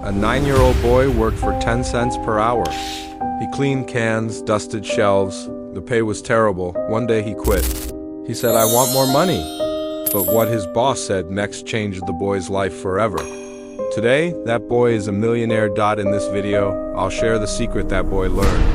A 9-year-old boy worked for 10 cents per hour. He cleaned cans, dusted shelves. The pay was terrible. One day he quit. He said, "I want more money." But what his boss said next changed the boy's life forever. Today, that boy is a millionaire. In this video, I'll share the secret that boy learned.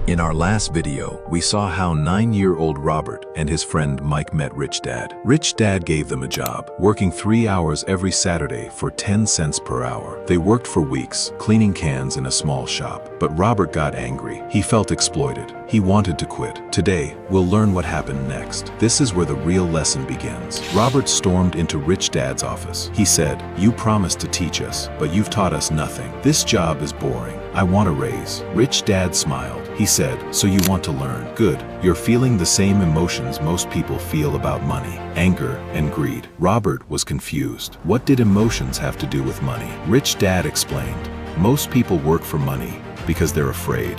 In our last video, we saw how 9-year-old Robert and his friend Mike met Rich Dad. Rich Dad gave them a job, working 3 hours every Saturday for 10 cents per hour. They worked for weeks, cleaning cans in a small shop. But Robert got angry. He felt exploited. He wanted to quit. Today, we'll learn what happened next. This is where the real lesson begins. Robert stormed into Rich Dad's office. He said, "You promised to teach us, but you've taught us nothing. This job is boring. I want a raise." Rich Dad smiled. He said, "So you want to learn? Good. You're feeling the same emotions most people feel about money: anger and greed." Robert was confused. What did emotions have to do with money? Rich Dad explained, "Most people work for money because they're afraid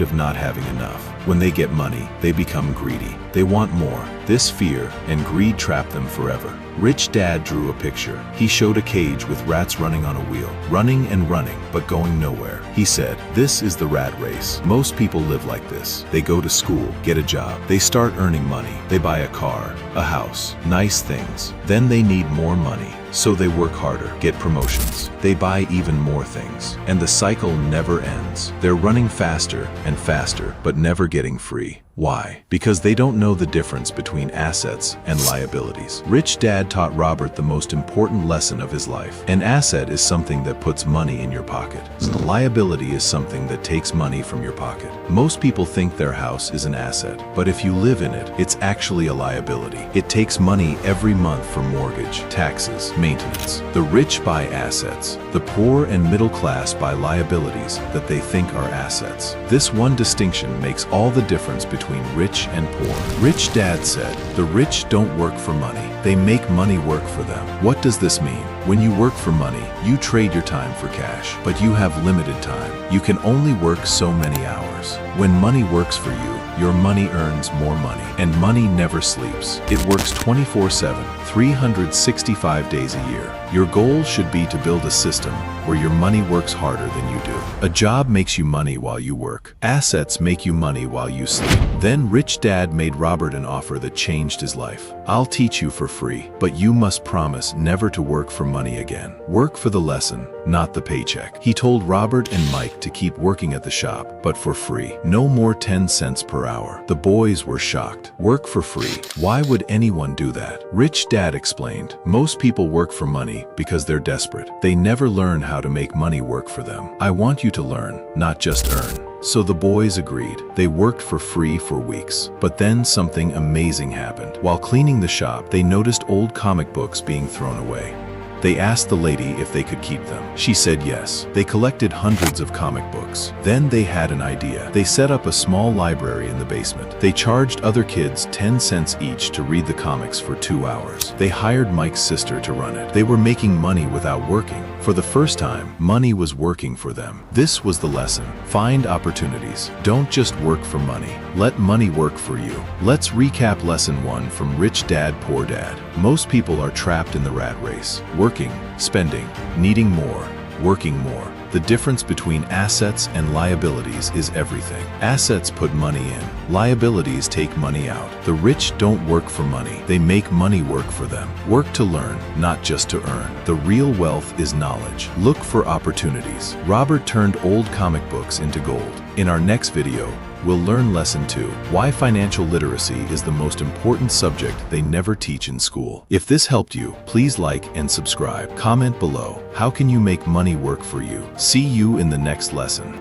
of not having enough. When they get money, they become greedy. They want more. This fear and greed trap them forever." Rich Dad drew a picture. He showed a cage with rats running on a wheel, running and running, but going nowhere. He said, "This is the rat race. Most people live like this. They go to school, get a job, they start earning money, they buy a car, a house, nice things. Then they need more money, so they work harder, get promotions. They buy even more things. And the cycle never ends. They're running faster and faster, but never getting free. Why? Because they don't know the difference between assets and liabilities." Rich Dad taught Robert the most important lesson of his life. An asset is something that puts money in your pocket. A liability is something that takes money from your pocket. Most people think their house is an asset, but if you live in it, it's actually a liability. It takes money every month for mortgage, taxes, maintenance. The rich buy assets. The poor and middle class buy liabilities that they think are assets. This one distinction makes all the difference between rich and poor. Rich Dad said, "The rich don't work for money. They make money work for them." What does this mean? When you work for money, you trade your time for cash, but you have limited time. You can only work so many hours. When money works for you, your money earns more money, and money never sleeps. It works 24/7, 365 days a year. Your goal should be to build a system where your money works harder than you do. A job makes you money while you work. Assets make you money while you sleep. Then Rich Dad made Robert an offer that changed his life. "I'll teach you for free, but you must promise never to work for money again. Work for the lesson, not the paycheck." He told Robert and Mike to keep working at the shop, but for free. No more 10 cents per hour. The boys were shocked. Work for free? Why would anyone do that? Rich Dad explained, "Most people work for money because they're desperate. They never learn how to make money work for them. I want you to learn, not just earn." So the boys agreed. They worked for free for weeks. But then something amazing happened. While cleaning the shop, they noticed old comic books being thrown away. They asked the lady if they could keep them. She said yes. They collected hundreds of comic books. Then they had an idea. They set up a small library in the basement. They charged other kids 10 cents each to read the comics for 2 hours. They hired Mike's sister to run it. They were making money without working. For the first time, money was working for them. This was the lesson. Find opportunities. Don't just work for money. Let money work for you. Let's recap lesson 1 from Rich Dad, Poor Dad. Most people are trapped in the rat race. Working, spending, needing more, working more. The difference between assets and liabilities is everything. Assets put money in. Liabilities take money out. The rich don't work for money. They make money work for them. Work to learn, not just to earn. The real wealth is knowledge. Look for opportunities. Robert turned old comic books into gold. In our next video, we'll learn lesson 2, why financial literacy is the most important subject they never teach in school. If this helped you, please like and subscribe. Comment below, how can you make money work for you? See you in the next lesson.